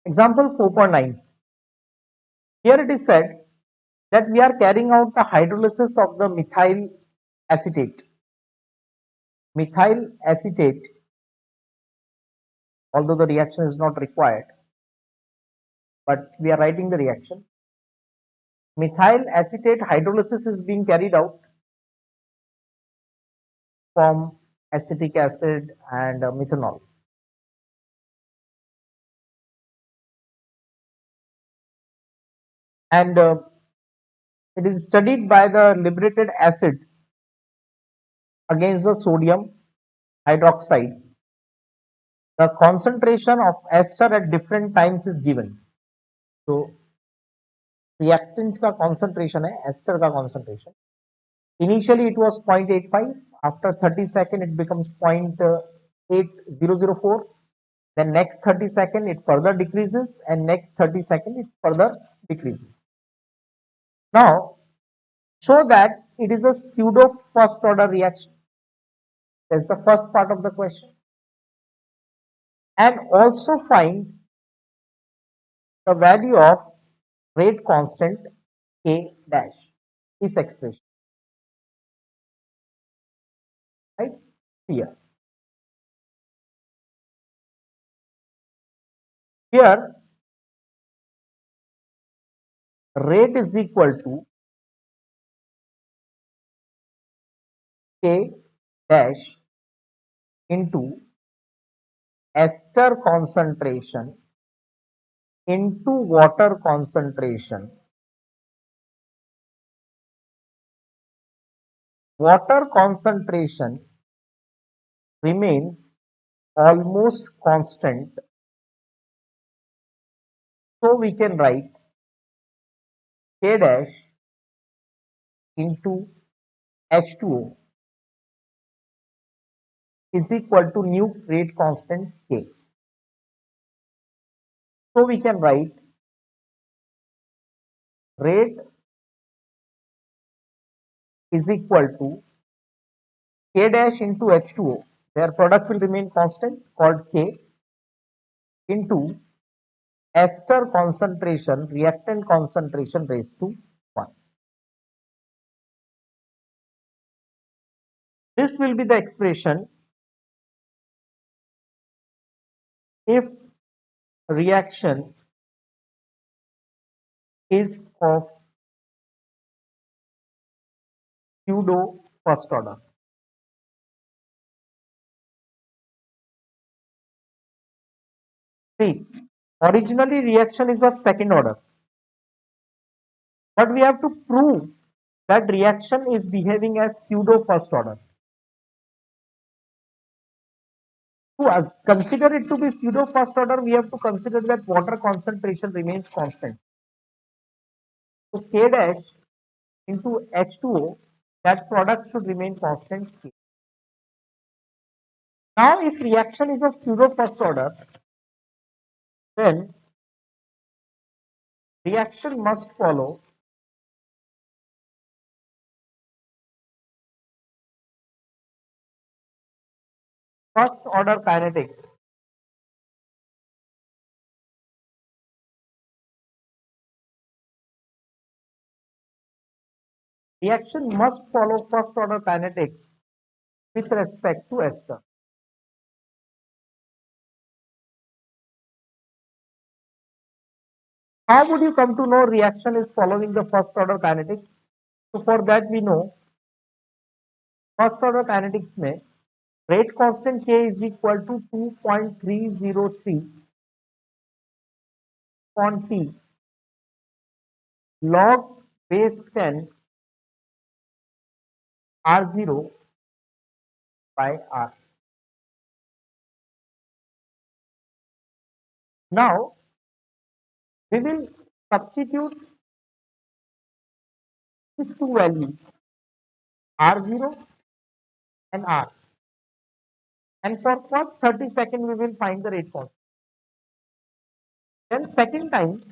Example 4.9. Here it is said that we are carrying out the hydrolysis of the methyl acetate. Methyl acetate, although the reaction is not required, but we are writing the reaction. Methyl acetate hydrolysis is being carried out from acetic acid and methanol. And it is studied by the liberated acid against the sodium hydroxide. The concentration of ester at different times is given. So reactant का concentration है, ester का concentration. Initially it was 0.85. After 30 seconds it becomes 0.8004. Then next 30 seconds it further decreases, and next 30 seconds it further decreases. Now show that it is a pseudo first order reaction. That's the first part of the question. And also find the value of rate constant K dash, this expression, right here. Here rate is equal to K dash into ester concentration into water concentration. Water concentration remains almost constant, so we can write K dash into H2O is equal to new rate constant K. So we can write rate is equal to K dash into H2O. Their product will remain constant, called K, into ester concentration, reactant concentration raised to 1. This will be the expression if reaction is of pseudo first order. See, originally reaction is of second order, but we have to prove that reaction is behaving as pseudo first order. To consider it to be pseudo first order, we have to consider that water concentration remains constant. So K dash into H2O, that product should remain constant K. Now if reaction is of pseudo first order, then reaction must follow first order kinetics. Reaction must follow first order kinetics with respect to ester. How would you come to know reaction is following the first order kinetics? So for that we know first order kinetics में rate constant K is equal to 2.303 upon T log base 10 R0 by R. Now we will substitute these two values R0 and R, and for first 30 seconds we will find the rate constant. Then second time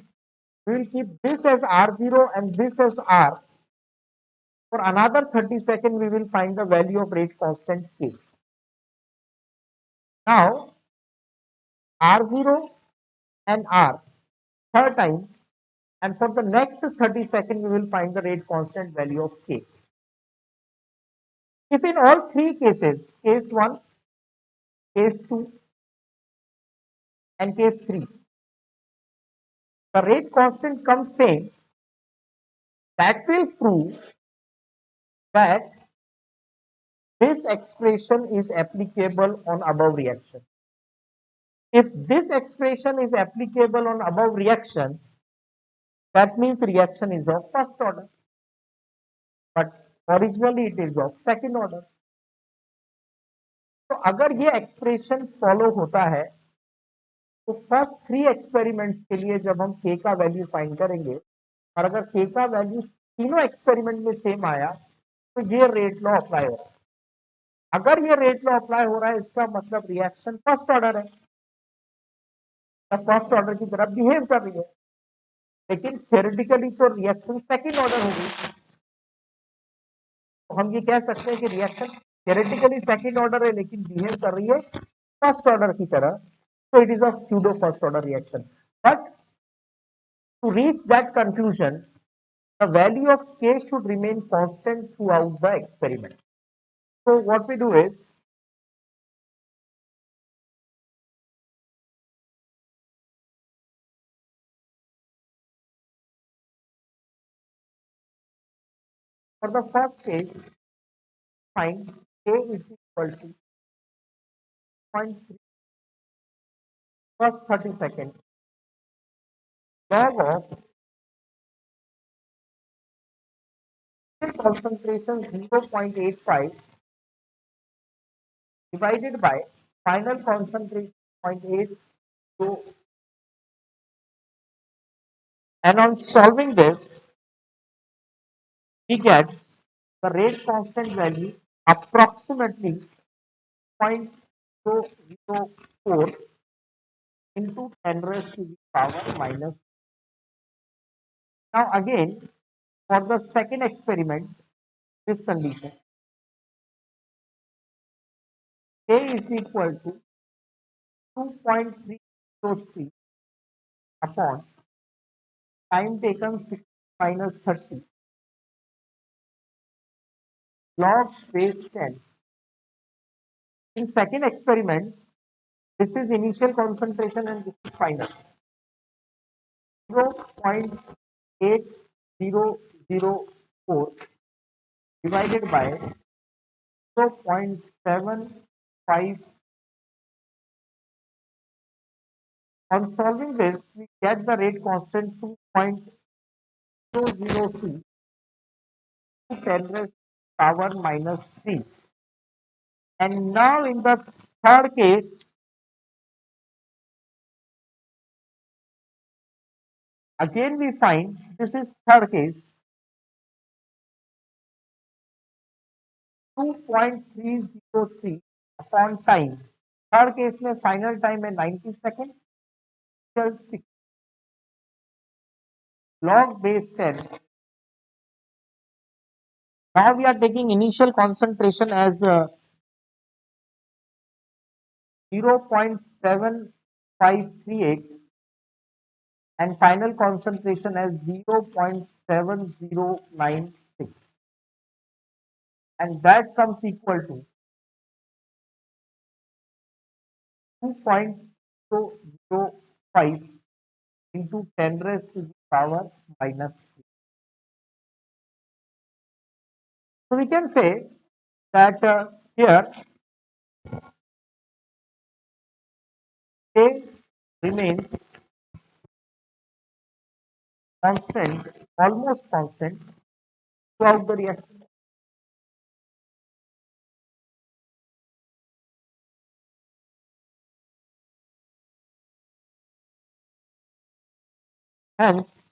we will keep this as R0 and this as R. For another 30 seconds we will find the value of rate constant K. Now R0 and R third time, and for the next 30 seconds we will find the rate constant value of K. If in all three cases, case 1, case 2 and case 3, the rate constant comes same, that will prove that this expression is applicable on above reaction. If this expression is applicable on above reaction, that means reaction is of first order, but originally it is of second order. तो अगर ये expression follow होता है तो first 3 experiments के लिए जब हम k का वैल्यू फाइंड करेंगे और अगर k का वैल्यू तीनों एक्सपेरिमेंट में सेम आया तो ये रेट लॉ अप्लाई हो रहा है। अगर ये रेट लॉ अप्लाई हो रहा है इसका मतलब रिएक्शन फर्स्ट ऑर्डर है, फर्स्ट ऑर्डर की तरफ बिहेव कर रही है, लेकिन थ्योरेटिकली तो रिएक्शन सेकंड ऑर्डर होगी। तो हम ये कह सकते हैं कि रिएक्शन थ्योरेटिकली सेकंड ऑर्डर है लेकिन बिहेव कर रही है फर्स्ट ऑर्डर की तरह, so it is a pseudo first order reaction. But to reach that conclusion, the value of K should remain constant throughout the experiment. So what we do is, for the first case, find K is equal to 0.3 first 30 seconds log of concentration 0.85 divided by final concentration 0.8. And on solving this, we get the rate constant value approximately 0.004 into 10 raised to the power minus. Now again, for the second experiment, this condition, K is equal to 2.303 upon time taken 6 minus 30 log base 10. In second experiment, this is initial concentration and this is final. 0.8004 divided by 0.75. On solving this, we get the rate constant 2.002 to 10 raised power minus 3. And now in the third case, again we find this is third case 2.303 upon time. Third case में final time है 90 second, 6 log base 10. Now we are taking initial concentration as 0.7538 and final concentration as 0.7096, and that comes equal to 2.005 into 10 raised to the power minus 3. So we can say that here K remains constant, almost constant throughout the reaction. Hence,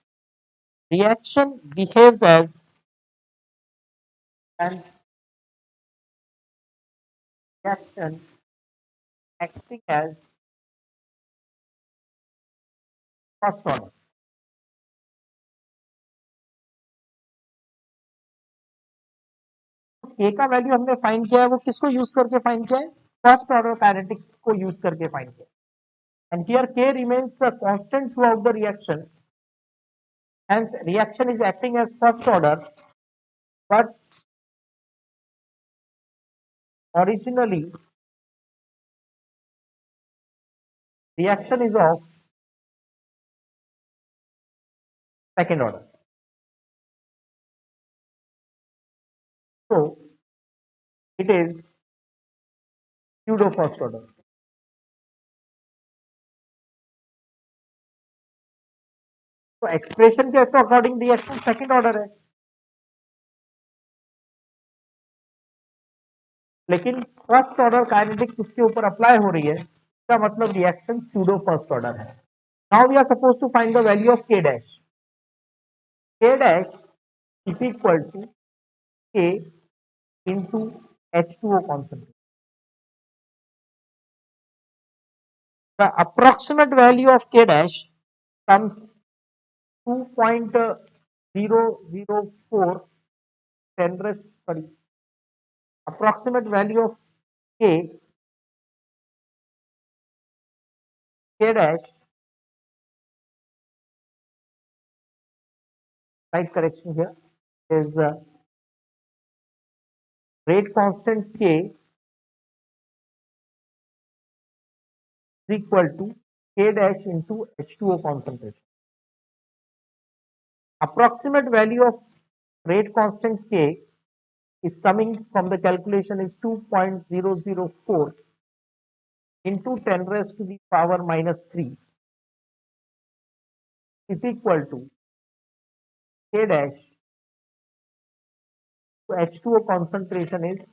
reaction behaves as an reaction acting as first order. K का value हमने find किया है वो किसको use करके find किया है? First order kinetics को यूज करके फाइंड किया। and here K remains constant throughout the reaction. Hence, reaction is acting as first order, but originally reaction is of second order. So it is pseudo first order. तो expression के तो according reaction second order है, लेकिन first order kinetics उसके ऊपर apply हो रही है, इसका मतलब रिएक्शन स्यूडो फर्स्ट ऑर्डर है. Now we are suppose to find the value of k dash. K dash is equal to k into H2O concentration. The approximate value of K dash comes 2.004 10 raised, sorry, approximate value of K dash, right correction here, is rate constant K is equal to K dash into H2O concentration. Approximate value of rate constant K is coming from the calculation is 2.004 into 10 raised to the power minus 3 is equal to K dash to H2O concentration is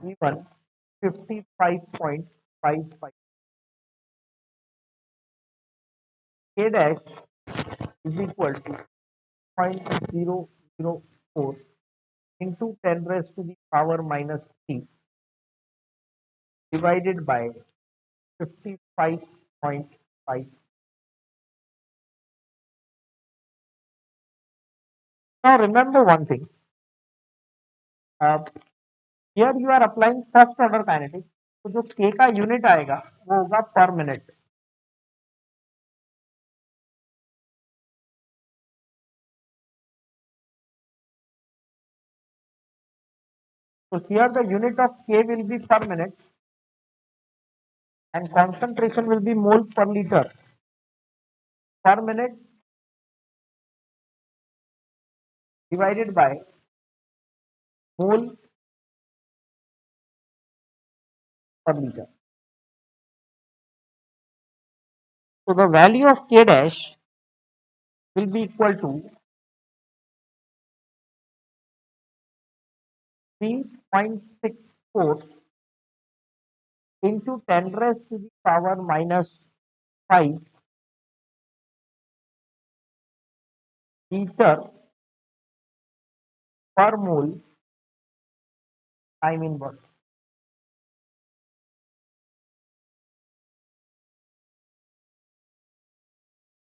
given 55.55. K dash is equal to 0.004 into 10 raised to the power minus 3 divided by 55.5. Now remember one thing. Here you are applying first order kinetics. तो जो K का unit आएगा वो होगा पर minute. So here the unit of K will be per minute and concentration will be mole per liter per minute divided by mole per liter. So the value of K dash will be equal to 3.64 into 10 raised to the power minus 5 liter per mole time inverse.